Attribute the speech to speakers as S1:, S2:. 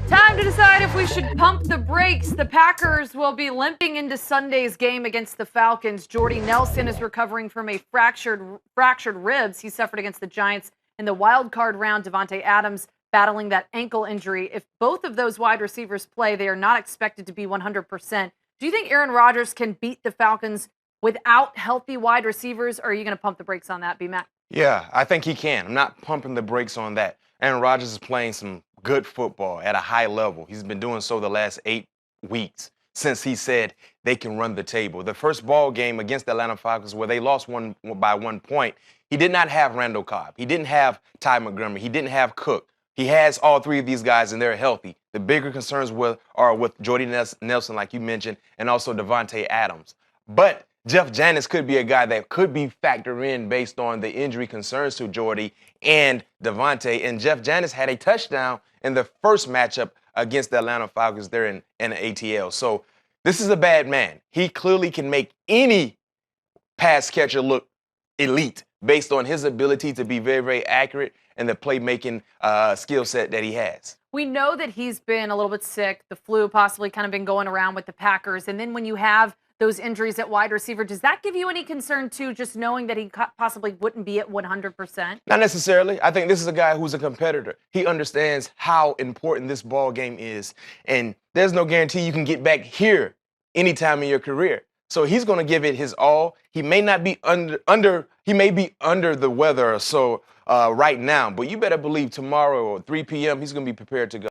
S1: Time to decide if we should pump the brakes. The Packers will be limping into Sunday's game against the Falcons. Jordy Nelson is recovering from a fractured ribs he suffered against the Giants in the wild card round. Davante Adams battling that ankle injury. If both of those wide receivers play, they are not expected to be 100%. Do you think Aaron Rodgers can beat the Falcons without healthy wide receivers, or are you going to pump the brakes on that, B-Mac?
S2: Yeah, I think he can. I'm not pumping the brakes on that. Aaron Rodgers is playing some good football at a high level. He's been doing so the last 8 weeks since he said they can run the table. The first ball game against the Atlanta Falcons, where they lost by 1 point, he did not have Randall Cobb. He didn't have Ty Montgomery. He didn't have Cook. He has all 3 of these guys, and they're healthy. The bigger concerns are with Jordy Nelson, like you mentioned, and also Davante Adams. But Jeff Janis could be a guy that could be factored in based on the injury concerns to Jordy and Davante. And Jeff Janis had a touchdown in the first matchup against the Atlanta Falcons there in the ATL. So this is a bad man. He clearly can make any pass catcher look elite based on his ability to be very, very accurate and the playmaking skill set that he has.
S1: We know that he's been a little bit sick. The flu possibly kind of been going around with the Packers. And then when you have those injuries at wide receiver, does that give you any concern too, just knowing that he possibly wouldn't be at 100%?
S2: Not necessarily. I think this is a guy who's a competitor. He understands how important this ball game is, and there's no guarantee you can get back here anytime in your career. So he's going to give it his all. He may not be he may be under the weather or so right now, but you better believe tomorrow or 3 p.m. he's going to be prepared to go.